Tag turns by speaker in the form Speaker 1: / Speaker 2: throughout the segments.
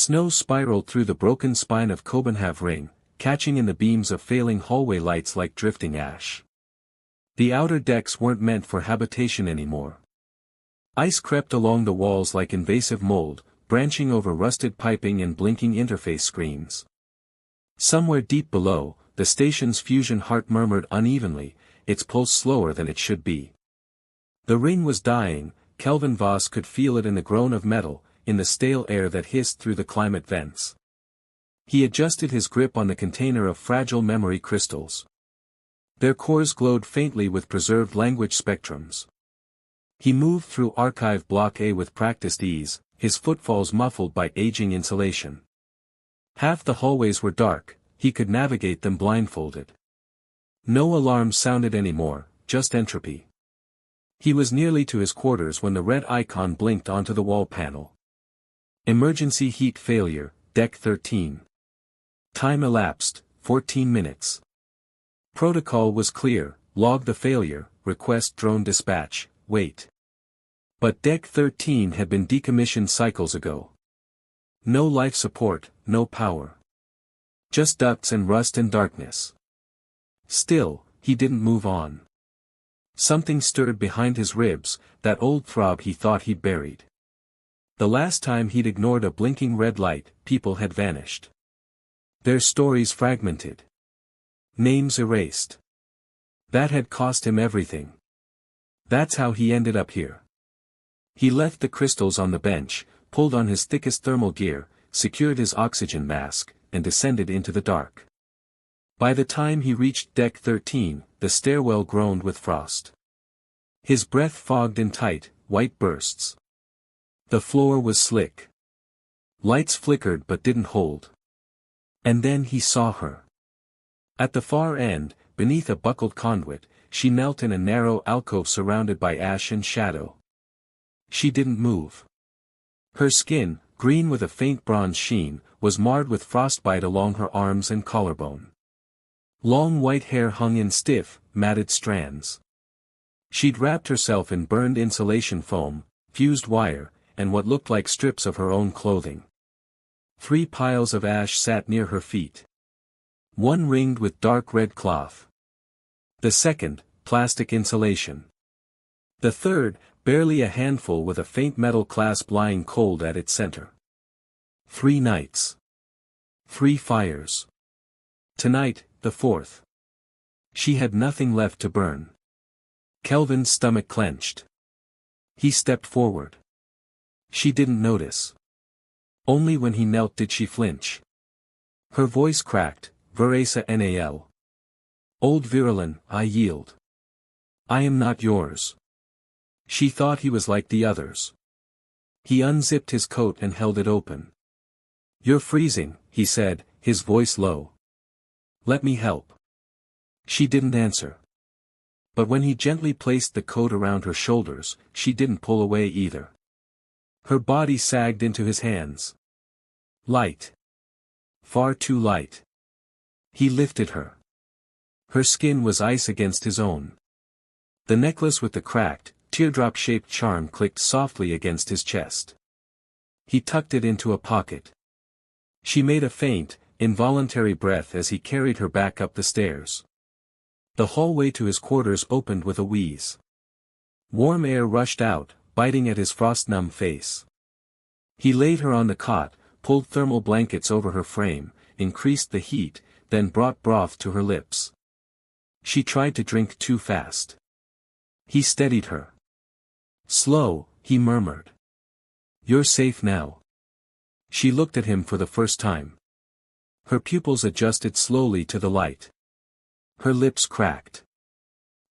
Speaker 1: Snow spiraled through the broken spine of Copenhagen Ring, catching in the beams of failing hallway lights like drifting ash. The outer decks weren't meant for habitation anymore. Ice crept along the walls like invasive mold, branching over rusted piping and blinking interface screens. Somewhere deep below, the station's fusion heart murmured unevenly, its pulse slower than it should be. The ring was dying. Kelvin Voss could feel it in the groan of metal, in the stale air that hissed through the climate vents. He adjusted his grip on the container of fragile memory crystals. Their cores glowed faintly with preserved language spectrums. He moved through Archive Block A with practiced ease, his footfalls muffled by aging insulation. Half the hallways were dark, he could navigate them blindfolded. No alarms sounded anymore, just entropy. He was nearly to his quarters when the red icon blinked onto the wall panel. Emergency heat failure, Deck 13. Time elapsed, 14 minutes. Protocol was clear, log the failure, request drone dispatch, wait. But Deck 13 had been decommissioned cycles ago. No life support, no power. Just ducts and rust and darkness. Still, he didn't move on. Something stirred behind his ribs, that old throb he thought he'd buried. The last time he'd ignored a blinking red light, people had vanished. Their stories fragmented. Names erased. That had cost him everything. That's how he ended up here. He left the crystals on the bench, pulled on his thickest thermal gear, secured his oxygen mask, and descended into the dark. By the time he reached Deck 13, the stairwell groaned with frost. His breath fogged in tight, white bursts. The floor was slick. Lights flickered but didn't hold. And then he saw her. At the far end, beneath a buckled conduit, she knelt in a narrow alcove surrounded by ash and shadow. She didn't move. Her skin, green with a faint bronze sheen, was marred with frostbite along her arms and collarbone. Long white hair hung in stiff, matted strands. She'd wrapped herself in burned insulation foam, fused wire, and what looked like strips of her own clothing. 3 piles of ash sat near her feet. One ringed with dark red cloth. The second, plastic insulation. The third, barely a handful with a faint metal clasp lying cold at its center. 3 nights. 3 fires. Tonight, the 4th. She had nothing left to burn. Kelvin's stomach clenched. He stepped forward. She didn't notice. Only when he knelt did she flinch. Her voice cracked, Veresa Nal. Old Virulin, I yield. I am not yours. She thought he was like the others. He unzipped his coat and held it open. You're freezing, he said, his voice low. Let me help. She didn't answer. But when he gently placed the coat around her shoulders, she didn't pull away either. Her body sagged into his hands. Light. Far too light. He lifted her. Her skin was ice against his own. The necklace with the cracked, teardrop-shaped charm clicked softly against his chest. He tucked it into a pocket. She made a faint, involuntary breath as he carried her back up the stairs. The hallway to his quarters opened with a wheeze. Warm air rushed out, biting at his frost-numb face. He laid her on the cot, pulled thermal blankets over her frame, increased the heat, then brought broth to her lips. She tried to drink too fast. He steadied her. Slow, he murmured. You're safe now. She looked at him for the first time. Her pupils adjusted slowly to the light. Her lips cracked.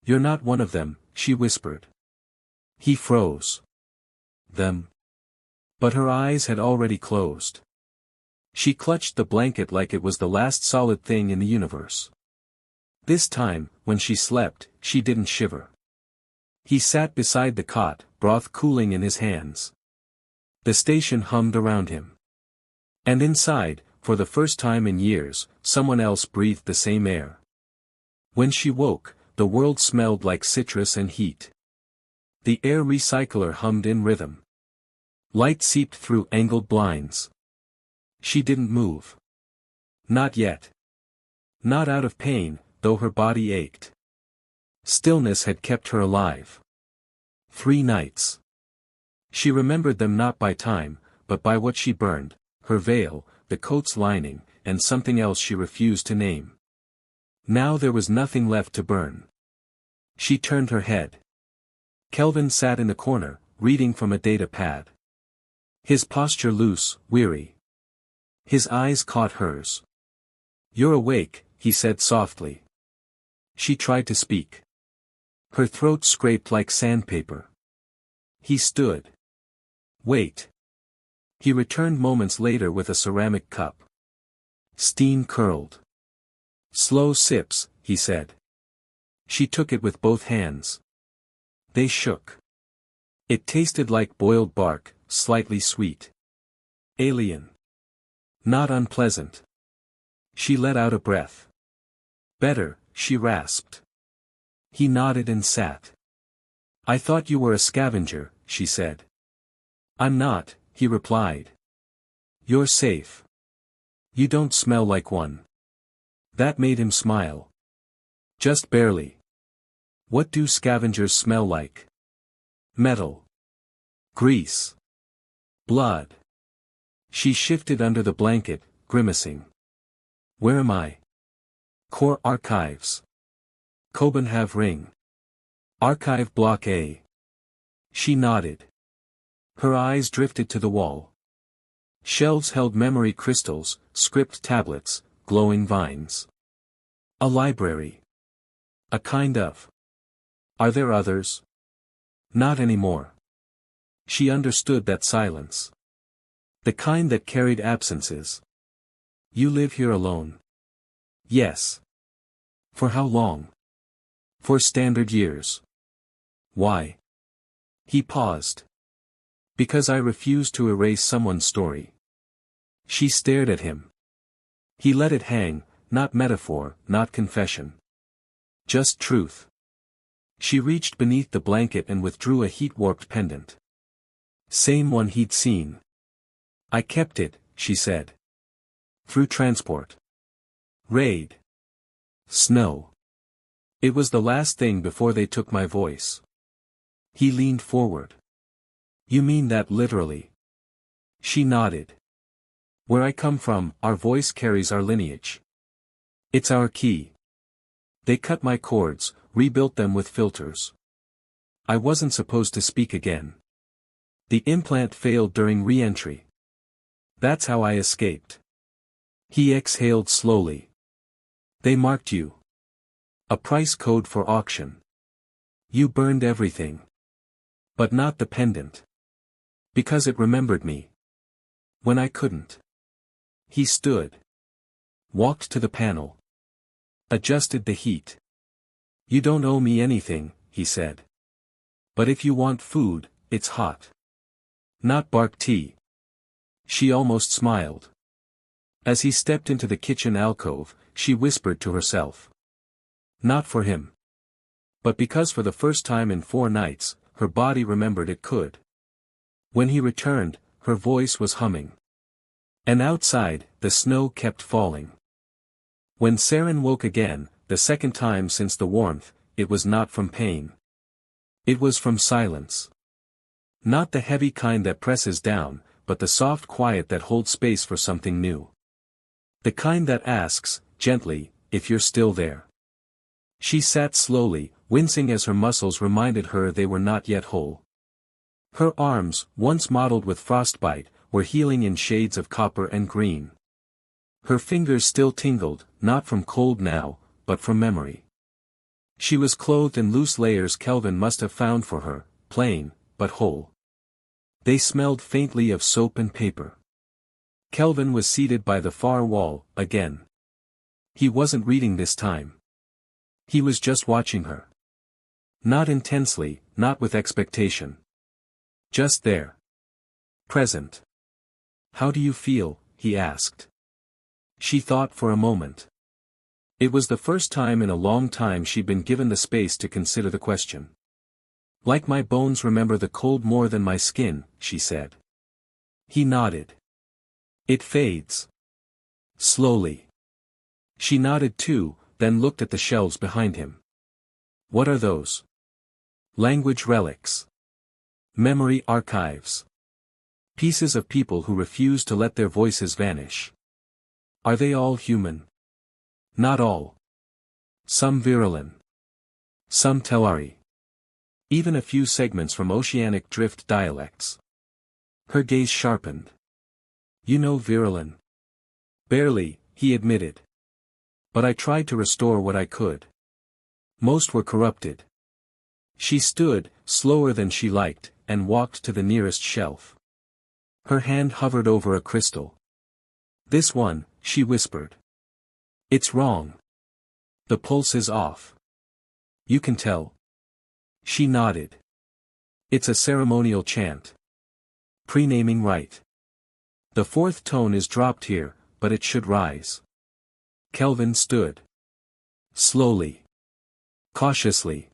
Speaker 1: You're not one of them, she whispered. He froze. Them. But her eyes had already closed. She clutched the blanket like it was the last solid thing in the universe. This time, when she slept, she didn't shiver. He sat beside the cot, broth cooling in his hands. The station hummed around him. And inside, for the first time in years, someone else breathed the same air. When she woke, the world smelled like citrus and heat. The air recycler hummed in rhythm. Light seeped through angled blinds. She didn't move. Not yet. Not out of pain, though her body ached. Stillness had kept her alive. 3 nights. She remembered them not by time, but by what she burned, her veil, the coat's lining, and something else she refused to name. Now there was nothing left to burn. She turned her head. Kelvin sat in the corner, reading from a data pad. His posture loose, weary. His eyes caught hers. "You're awake," he said softly. She tried to speak. Her throat scraped like sandpaper. He stood. "Wait." He returned moments later with a ceramic cup. Steam curled. "Slow sips," he said. She took it with both hands. They shook. It tasted like boiled bark, slightly sweet. Alien. Not unpleasant. She let out a breath. "Better," she rasped. He nodded and sat. "I thought you were a scavenger," she said. "I'm not," he replied. "You're safe. You don't smell like one." That made him smile. Just barely. "What do scavengers smell like?" "Metal. Grease. Blood." She shifted under the blanket, grimacing. "Where am I?" "Core Archives. Copenhagen Ring. Archive Block A." She nodded. Her eyes drifted to the wall. Shelves held memory crystals, script tablets, glowing vines. A library. A kind of. Are there others? Not anymore. She understood that silence. The kind that carried absences. "You live here alone?" "Yes." "For how long?" "For standard years." "Why?" He paused. "Because I refuse to erase someone's story." She stared at him. He let it hang, not metaphor, not confession. Just truth. She reached beneath the blanket and withdrew a heat-warped pendant. Same one he'd seen. "I kept it," she said. "Through transport. Raid. Snow. It was the last thing before they took my voice." He leaned forward. "You mean that literally?" She nodded. "Where I come from, our voice carries our lineage. It's our key. They cut my cords, rebuilt them with filters. I wasn't supposed to speak again. The implant failed during re-entry. That's how I escaped." He exhaled slowly. "They marked you. A price code for auction. You burned everything. But not the pendant. Because it remembered me. When I couldn't." He stood. Walked to the panel. Adjusted the heat. "You don't owe me anything," he said. "But if you want food, it's hot. Not bark tea." She almost smiled. As he stepped into the kitchen alcove, she whispered to herself. Not for him. But because for the first time in 4 nights, her body remembered it could. When he returned, her voice was humming. And outside, the snow kept falling. When Saren woke again, the second time since the warmth, it was not from pain. It was from silence. Not the heavy kind that presses down, but the soft quiet that holds space for something new. The kind that asks, gently, if you're still there. She sat slowly, wincing as her muscles reminded her they were not yet whole. Her arms, once mottled with frostbite, were healing in shades of copper and green. Her fingers still tingled, not from cold now, but from memory. She was clothed in loose layers Kelvin must have found for her, plain, but whole. They smelled faintly of soap and paper. Kelvin was seated by the far wall, again. He wasn't reading this time. He was just watching her. Not intensely, not with expectation. Just there. Present. "How do you feel?" he asked. She thought for a moment. It was the first time in a long time she'd been given the space to consider the question. "Like my bones remember the cold more than my skin," she said. He nodded. It fades. Slowly. She nodded too, then looked at the shelves behind him. What are those? Language relics. Memory archives. Pieces of people who refuse to let their voices vanish. Are they all human? Not all. Some Virulin. Some Telari. Even a few segments from oceanic drift dialects. Her gaze sharpened. You know Virulin? Barely, he admitted. But I tried to restore what I could. Most were corrupted. She stood, slower than she liked, and walked to the nearest shelf. Her hand hovered over a crystal. This one, she whispered. It's wrong. The pulse is off. You can tell. She nodded. It's a ceremonial chant. Pre-naming rite. The fourth tone is dropped here, but it should rise. Kelvin stood. Slowly. Cautiously.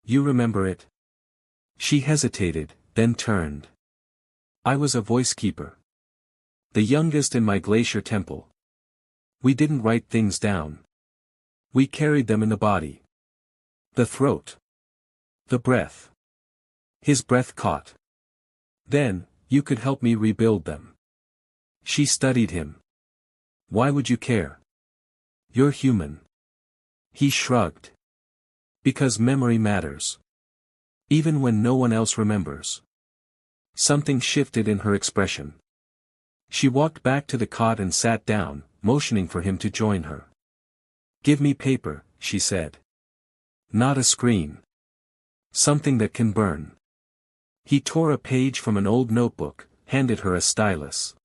Speaker 1: You remember it? She hesitated, then turned. I was a voice keeper. The youngest in my glacier temple. We didn't write things down. We carried them in the body. The throat. The breath. His breath caught. Then, you could help me rebuild them. She studied him. Why would you care? You're human. He shrugged. Because memory matters. Even when no one else remembers. Something shifted in her expression. She walked back to the cot and sat down, motioning for him to join her. Give me paper, she said. Not a screen. Something that can burn. He tore a page from an old notebook, handed her a stylus.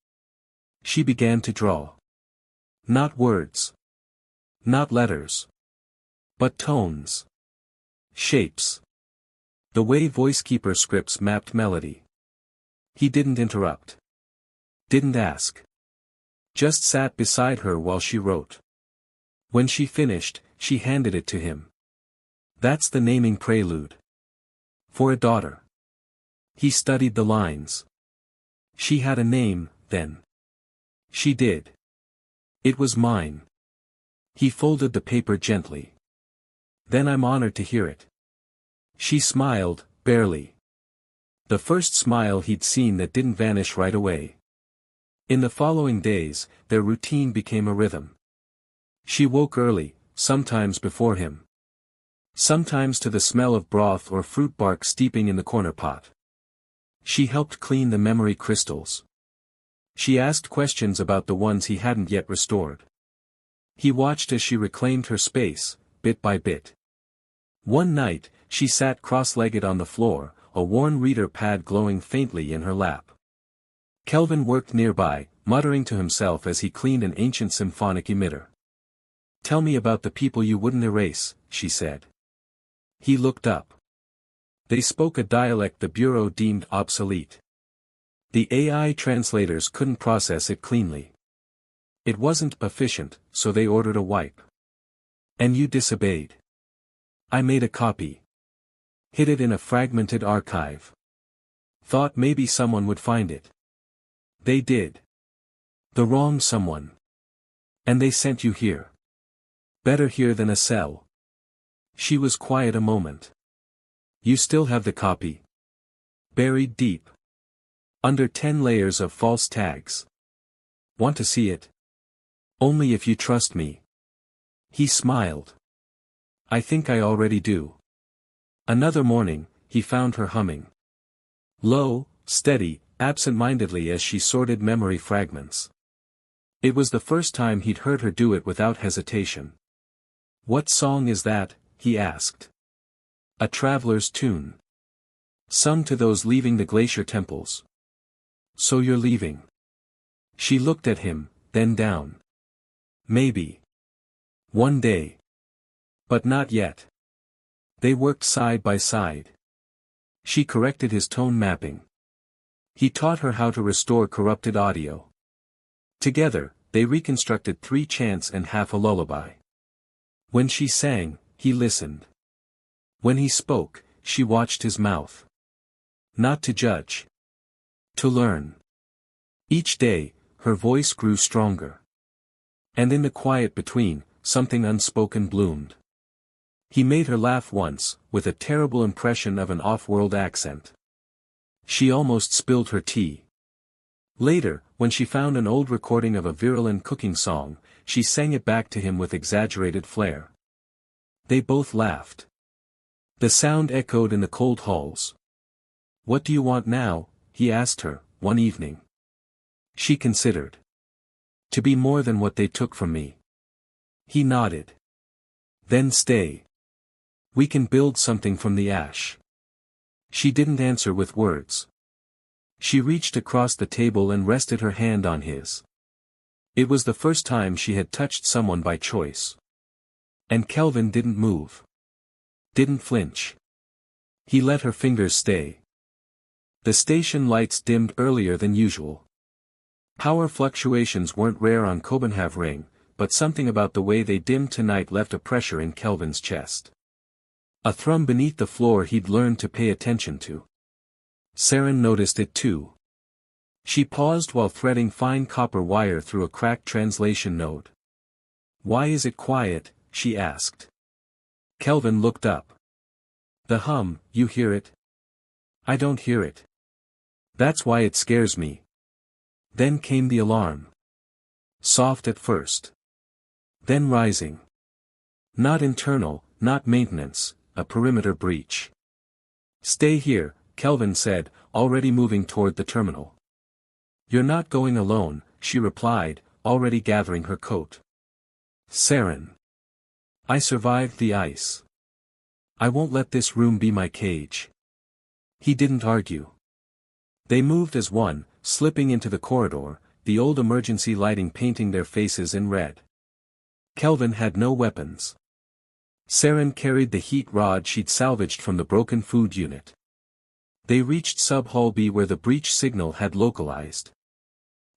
Speaker 1: She began to draw. Not words. Not letters. But tones. Shapes. The way voicekeeper scripts mapped melody. He didn't interrupt. Didn't ask. Just sat beside her while she wrote. When she finished, she handed it to him. That's the naming prelude. For a daughter. He studied the lines. She had a name, then. She did. It was mine. He folded the paper gently. Then I'm honored to hear it. She smiled, barely. The first smile he'd seen that didn't vanish right away. In the following days, their routine became a rhythm. She woke early, sometimes before him. Sometimes to the smell of broth or fruit bark steeping in the corner pot. She helped clean the memory crystals. She asked questions about the ones he hadn't yet restored. He watched as she reclaimed her space, bit by bit. One night, she sat cross-legged on the floor, a worn reader pad glowing faintly in her lap. Kelvin worked nearby, muttering to himself as he cleaned an ancient symphonic emitter. Tell me about the people you wouldn't erase, she said. He looked up. They spoke a dialect the Bureau deemed obsolete. The AI translators couldn't process it cleanly. It wasn't efficient, so they ordered a wipe. And you disobeyed. I made a copy. Hid it in a fragmented archive. Thought maybe someone would find it. They did. The wrong someone. And they sent you here. Better here than a cell. She was quiet a moment. You still have the copy. Buried deep. Under 10 layers of false tags. Want to see it? Only if you trust me. He smiled. I think I already do. Another morning, he found her humming. Low, steady, absent-mindedly as she sorted memory fragments. It was the first time he'd heard her do it without hesitation. What song is that? He asked. A traveler's tune. Sung to those leaving the glacier temples. So you're leaving. She looked at him, then down. Maybe. One day. But not yet. They worked side by side. She corrected his tone mapping. He taught her how to restore corrupted audio. Together, they reconstructed 3 chants and half a lullaby. When she sang, he listened. When he spoke, she watched his mouth. Not to judge. To learn. Each day, Her voice grew stronger. And in the quiet between, something unspoken bloomed. He made her laugh once, with a terrible impression of an off-world accent. She almost spilled her tea. Later, when she found an old recording of a virulent cooking song, she sang it back to him with exaggerated flair. They both laughed. The sound echoed in the cold halls. "What do you want now?" he asked her, one evening. She considered. "To be more than what they took from me." He nodded. "Then stay. We can build something from the ash." She didn't answer with words. She reached across the table and rested her hand on his. It was the first time she had touched someone by choice. And Kelvin didn't move. Didn't flinch. He let her fingers stay. The station lights dimmed earlier than usual. Power fluctuations weren't rare on Copenhagen, but something about the way they dimmed tonight left a pressure in Kelvin's chest. A thrum beneath the floor he'd learned to pay attention to. Saren noticed it too. She paused while threading fine copper wire through a cracked translation node. "Why is it quiet?" she asked. Kelvin looked up. "The hum, you hear it?" "I don't hear it. That's why it scares me." Then came the alarm. Soft at first. Then rising. Not internal, not maintenance, a perimeter breach. "Stay here," Kelvin said, already moving toward the terminal. "You're not going alone," she replied, already gathering her coat. "Saren. I survived the ice. I won't let this room be my cage." He didn't argue. They moved as one, slipping into the corridor, the old emergency lighting painting their faces in red. Kelvin had no weapons. Saren carried the heat rod she'd salvaged from the broken food unit. They reached Sub-Hall B where the breach signal had localized.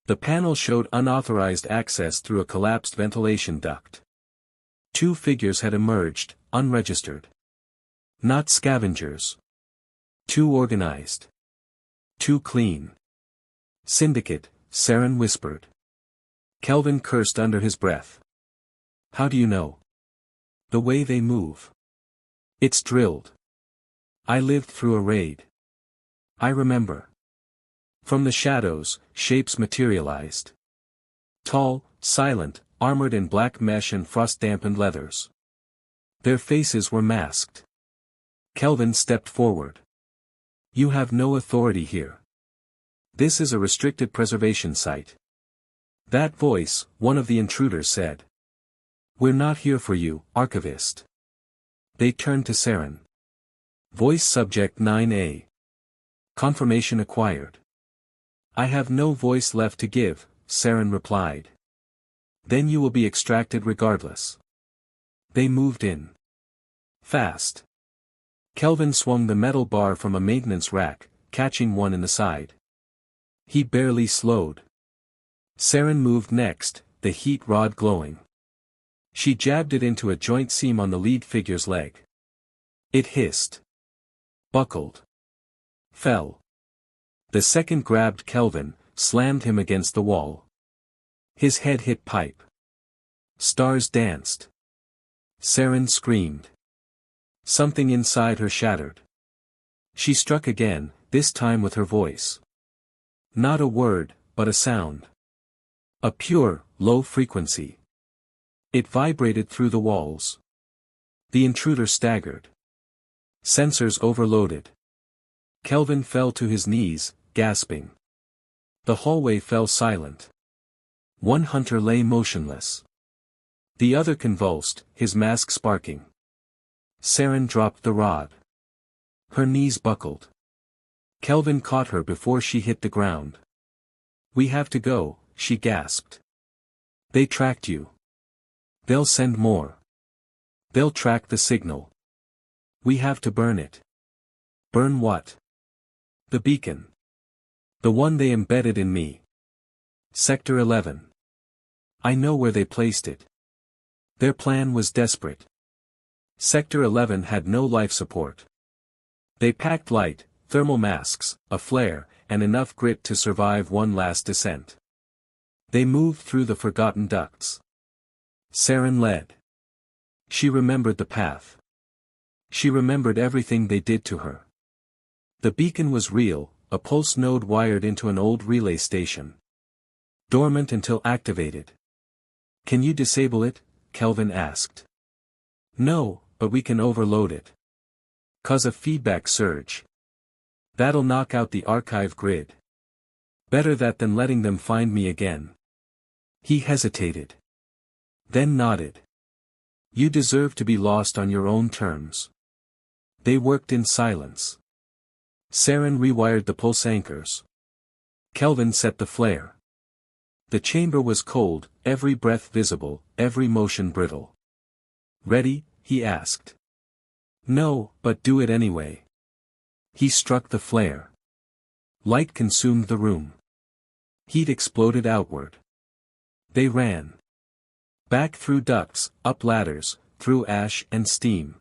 Speaker 1: The panel showed unauthorized access through a collapsed ventilation duct. Two figures had emerged, unregistered. Not scavengers. Too organized. Too clean. "Syndicate," Saren whispered. Kelvin cursed under his breath. "How do you know?" "The way they move. It's drilled. I lived through a raid. I remember." From the shadows, shapes materialized. Tall, silent, armored in black mesh and frost-dampened leathers. Their faces were masked. Kelvin stepped forward. "You have no authority here. This is a restricted preservation site." That voice, one of the intruders said. "We're not here for you, Archivist." They turned to Saren. Voice subject 9A. Confirmation acquired. "I have no voice left to give," Saren replied. "Then you will be extracted regardless." They moved in. Fast. Kelvin swung the metal bar from a maintenance rack, catching one in the side. He barely slowed. Saren moved next, the heat rod glowing. She jabbed it into a joint seam on the lead figure's leg. It hissed. Buckled. Fell. The second grabbed Kelvin, slammed him against the wall. His head hit pipe. Stars danced. Saren screamed. Something inside her shattered. She struck again, this time with her voice. Not a word, but a sound. A pure, low frequency. It vibrated through the walls. The intruder staggered. Sensors overloaded. Kelvin fell to his knees, gasping. The hallway fell silent. One hunter lay motionless. The other convulsed, his mask sparking. Saren dropped the rod. Her knees buckled. Kelvin caught her before she hit the ground. "We have to go," she gasped. "They tracked you. They'll send more. They'll track the signal. We have to burn it." "Burn what?" "The beacon. The one they embedded in me. Sector 11. I know where they placed it." Their plan was desperate. Sector 11 had no life support. They packed light, thermal masks, a flare, and enough grit to survive one last descent. They moved through the forgotten ducts. Saren led. She remembered the path. She remembered everything they did to her. The beacon was real, a pulse node wired into an old relay station. Dormant until activated. Can you disable it? Kelvin asked. No, but we can overload it. Cause a feedback surge. That'll knock out the archive grid. Better that than letting them find me again. He hesitated. Then nodded. You deserve to be lost on your own terms. They worked in silence. Saren rewired the pulse anchors. Kelvin set the flare. The chamber was cold, every breath visible, every motion brittle. Ready? He asked. No, but do it anyway. He struck the flare. Light consumed the room. Heat exploded outward. They ran. Back through ducts, up ladders, through ash and steam.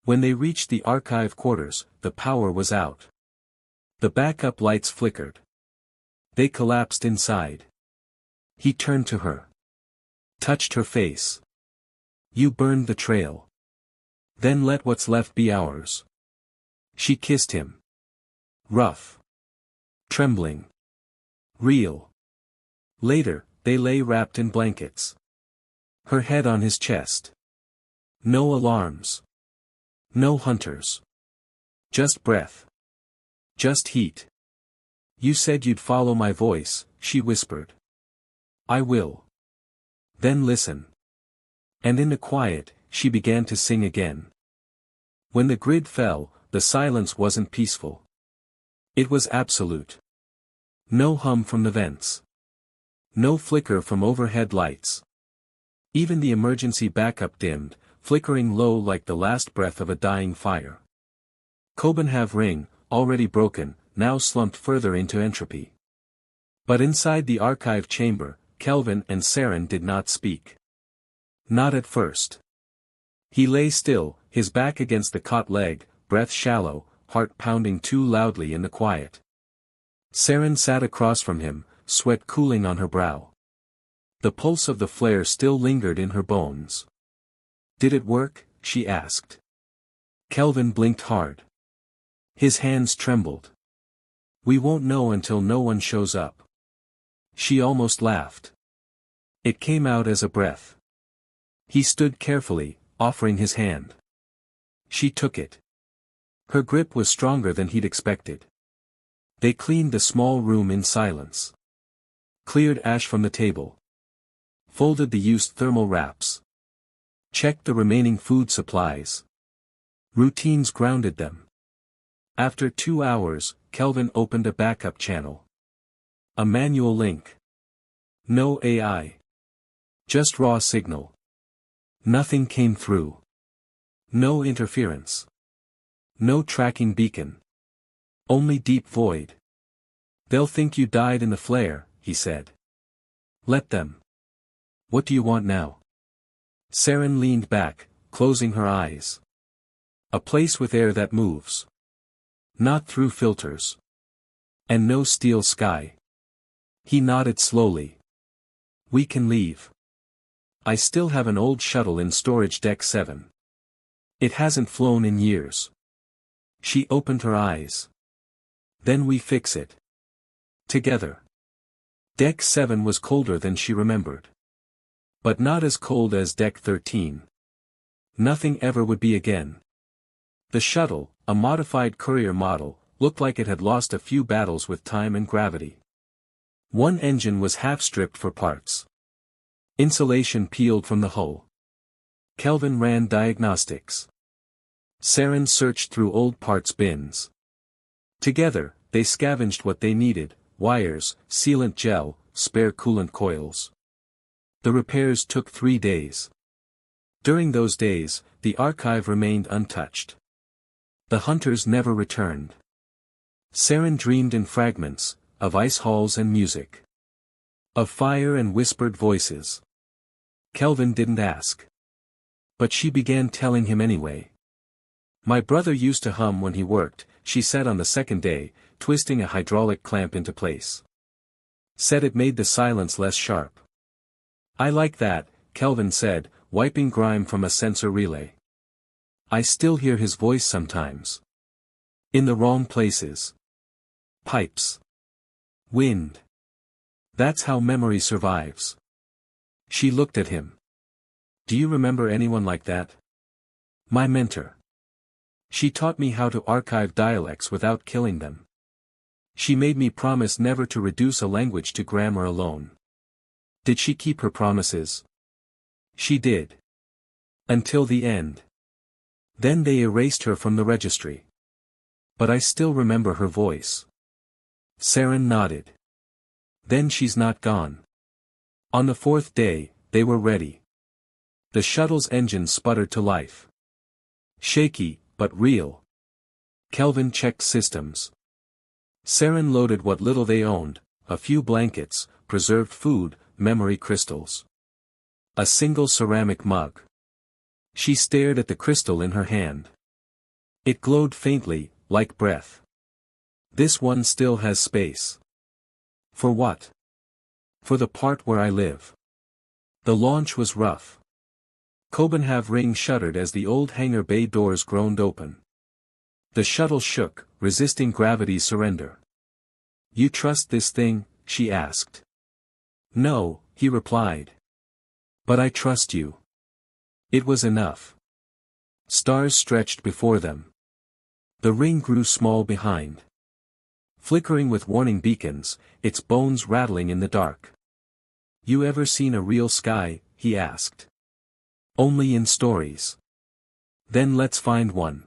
Speaker 1: When they reached the archive quarters, the power was out. The backup lights flickered. They collapsed inside. He turned to her. Touched her face. You burned the trail. Then let what's left be ours. She kissed him. Rough. Trembling. Real. Later, they lay wrapped in blankets. Her head on his chest. No alarms. No hunters. Just breath. Just heat. You said you'd follow my voice, she whispered. I will. Then listen. And in the quiet, she began to sing again. When the grid fell, the silence wasn't peaceful. It was absolute. No hum from the vents. No flicker from overhead lights. Even the emergency backup dimmed, flickering low like the last breath of a dying fire. Copenhagen ring, already broken, now slumped further into entropy. But inside the archive chamber, Kelvin and Saren did not speak. Not at first. He lay still, his back against the cot leg, breath shallow, heart pounding too loudly in the quiet. Saren sat across from him, sweat cooling on her brow. The pulse of the flare still lingered in her bones. Did it work? She asked. Kelvin blinked hard. His hands trembled. We won't know until no one shows up. She almost laughed. It came out as a breath. He stood carefully, offering his hand. She took it. Her grip was stronger than he'd expected. They cleaned the small room in silence. Cleared ash from the table. Folded the used thermal wraps. Checked the remaining food supplies. Routines grounded them. After 2 hours, Kelvin opened a backup channel. A manual link. No AI. Just raw signal. Nothing came through. No interference. No tracking beacon. Only deep void. They'll think you died in the flare, he said. Let them. What do you want now? Saren leaned back, closing her eyes. A place with air that moves. Not through filters. And no steel sky. He nodded slowly. We can leave. I still have an old shuttle in storage deck 7. It hasn't flown in years. She opened her eyes. Then we fix it. Together. Deck 7 was colder than she remembered. But not as cold as Deck 13. Nothing ever would be again. The shuttle, a modified courier model, looked like it had lost a few battles with time and gravity. One engine was half-stripped for parts. Insulation peeled from the hull. Kelvin ran diagnostics. Saren searched through old parts bins. Together, they scavenged what they needed: wires, sealant gel, spare coolant coils. The repairs took 3 days. During those days, the archive remained untouched. The hunters never returned. Saren dreamed in fragments, of ice halls and music. Of fire and whispered voices. Kelvin didn't ask. But she began telling him anyway. My brother used to hum when he worked, she said on the second day, twisting a hydraulic clamp into place. Said it made the silence less sharp. I like that, Kelvin said, wiping grime from a sensor relay. I still hear his voice sometimes. In the wrong places. Pipes. Wind. That's how memory survives. She looked at him. Do you remember anyone like that? My mentor. She taught me how to archive dialects without killing them. She made me promise never to reduce a language to grammar alone. Did she keep her promises? She did. Until the end. Then they erased her from the registry. But I still remember her voice. Saren nodded. Then she's not gone. On the fourth day, they were ready. The shuttle's engine sputtered to life. Shaky, but real. Kelvin checked systems. Saren loaded what little they owned, a few blankets, preserved food, memory crystals. A single ceramic mug. She stared at the crystal in her hand. It glowed faintly, like breath. This one still has space. For what? For the part where I live. The launch was rough. Copenhagen Ring shuddered as the old hangar bay doors groaned open. The shuttle shook, resisting gravity's surrender. You trust this thing? She asked. No, he replied. But I trust you. It was enough. Stars stretched before them. The ring grew small behind. Flickering with warning beacons, its bones rattling in the dark. You ever seen a real sky? He asked. Only in stories. Then let's find one.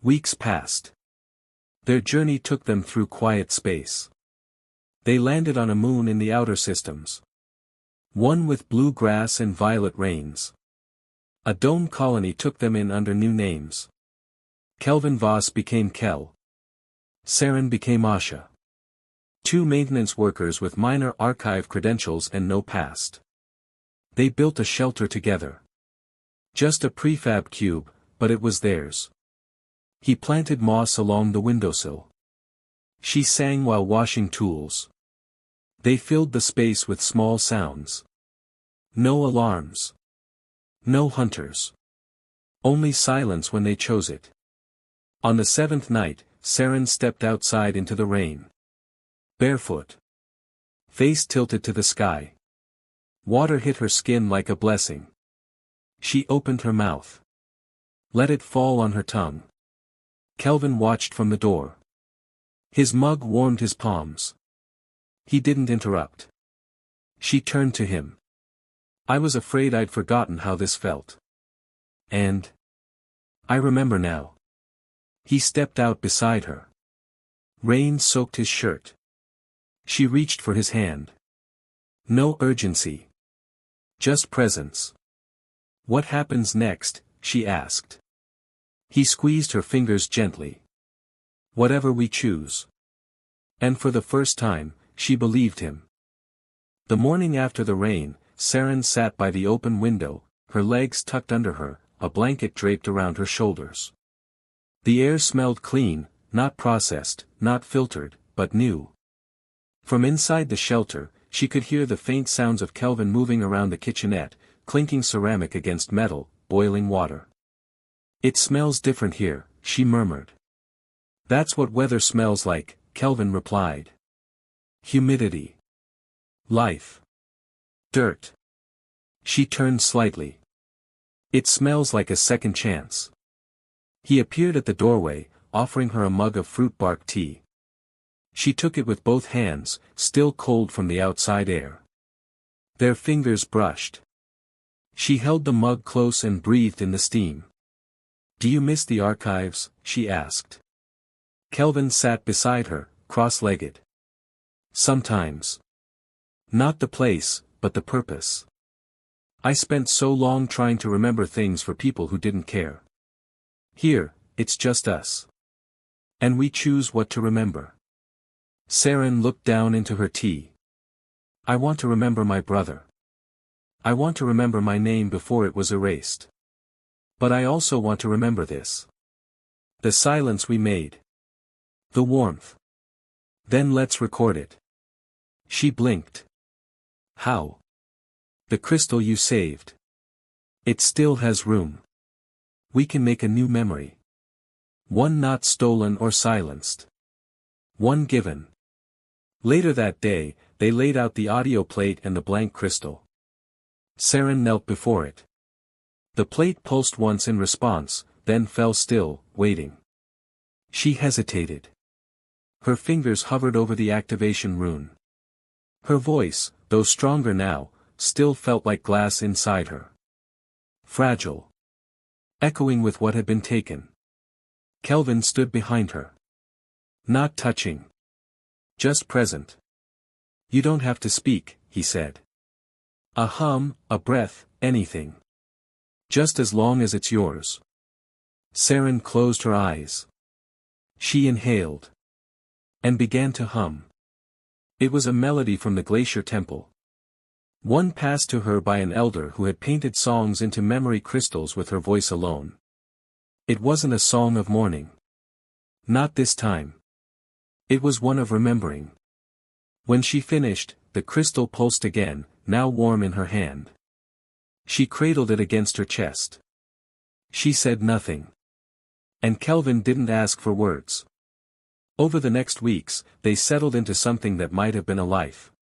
Speaker 1: Weeks passed. Their journey took them through quiet space. They landed on a moon in the outer systems. One with blue grass and violet rains. A dome colony took them in under new names. Kelvin Voss became Kel. Saren became Asha. Two maintenance workers with minor archive credentials and no past. They built a shelter together. Just a prefab cube, but it was theirs. He planted moss along the windowsill. She sang while washing tools. They filled the space with small sounds. No alarms. No hunters. Only silence when they chose it. On the seventh night, Saren stepped outside into the rain. Barefoot. Face tilted to the sky. Water hit her skin like a blessing. She opened her mouth. Let it fall on her tongue. Kelvin watched from the door. His mug warmed his palms. He didn't interrupt. She turned to him. I was afraid I'd forgotten how this felt. And I remember now. He stepped out beside her. Rain soaked his shirt. She reached for his hand. No urgency. Just presence. What happens next? She asked. He squeezed her fingers gently. Whatever we choose. And for the first time, she believed him. The morning after the rain, Saren sat by the open window, her legs tucked under her, a blanket draped around her shoulders. The air smelled clean, not processed, not filtered, but new. From inside the shelter, she could hear the faint sounds of Kelvin moving around the kitchenette, clinking ceramic against metal, boiling water. It smells different here, she murmured. That's what weather smells like, Kelvin replied. Humidity. Life. Dirt. She turned slightly. It smells like a second chance. He appeared at the doorway, offering her a mug of fruit bark tea. She took it with both hands, still cold from the outside air. Their fingers brushed. She held the mug close and breathed in the steam. Do you miss the archives? She asked. Kelvin sat beside her, cross-legged. Sometimes. Not the place, but the purpose. I spent so long trying to remember things for people who didn't care. Here, it's just us. And we choose what to remember. Saren looked down into her tea. I want to remember my brother. I want to remember my name before it was erased. But I also want to remember this. The silence we made. The warmth. Then let's record it. She blinked. How? The crystal you saved. It still has room. We can make a new memory. One not stolen or silenced. One given. Later that day, they laid out the audio plate and the blank crystal. Saren knelt before it. The plate pulsed once in response, then fell still, waiting. She hesitated. Her fingers hovered over the activation rune. Her voice, though stronger now, still felt like glass inside her. Fragile. Echoing with what had been taken. Kelvin stood behind her. Not touching. Just present. You don't have to speak, he said. A hum, a breath, anything. Just as long as it's yours. Saren closed her eyes. She inhaled. And began to hum. It was a melody from the Glacier Temple. One passed to her by an elder who had painted songs into memory crystals with her voice alone. It wasn't a song of mourning. Not this time. It was one of remembering. When she finished, the crystal pulsed again, now warm in her hand. She cradled it against her chest. She said nothing. And Kelvin didn't ask for words. Over the next weeks, they settled into something that might have been a life.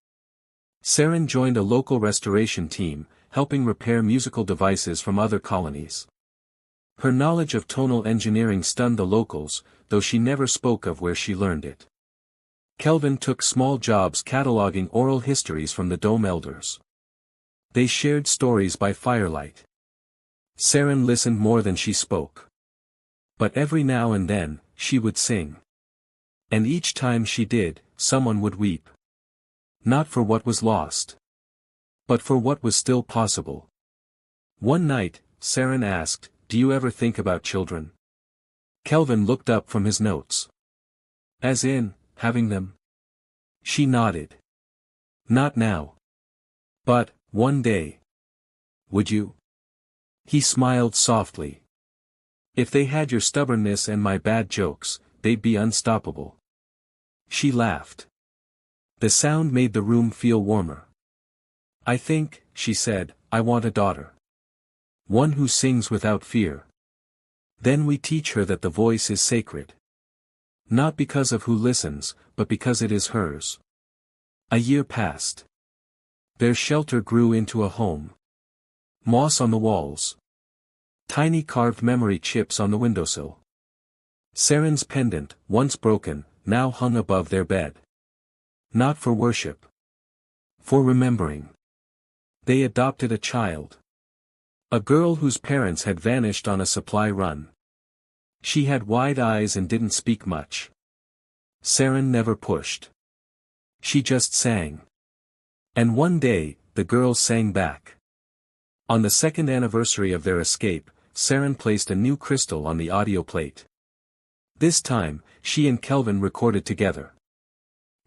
Speaker 1: Saren joined a local restoration team, helping repair musical devices from other colonies. Her knowledge of tonal engineering stunned the locals, though she never spoke of where she learned it. Kelvin took small jobs cataloging oral histories from the Dome elders. They shared stories by firelight. Saren listened more than she spoke. But every now and then, she would sing. And each time she did, someone would weep. Not for what was lost. But for what was still possible. One night, Saren asked, "Do you ever think about children?" Kelvin looked up from his notes. As in, having them? She nodded. Not now. But, one day. Would you? He smiled softly. If they had your stubbornness and my bad jokes, they'd be unstoppable. She laughed. The sound made the room feel warmer. I think, she said, I want a daughter. One who sings without fear. Then we teach her that the voice is sacred. Not because of who listens, but because it is hers. A year passed. Their shelter grew into a home. Moss on the walls. Tiny carved memory chips on the windowsill. Saren's pendant, once broken, now hung above their bed. Not for worship. For remembering. They adopted a child. A girl whose parents had vanished on a supply run. She had wide eyes and didn't speak much. Saren never pushed. She just sang. And one day, the girls sang back. On the second anniversary of their escape, Saren placed a new crystal on the audio plate. This time, she and Kelvin recorded together.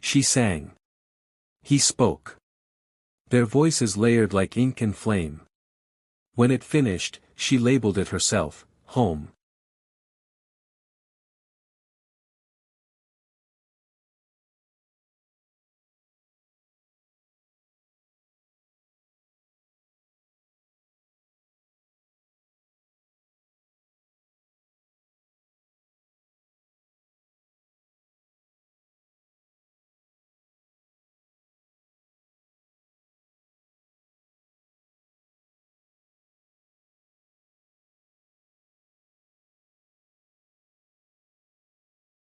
Speaker 1: She sang. He spoke. Their voices layered like ink and flame. When it finished, she labeled it herself, Home.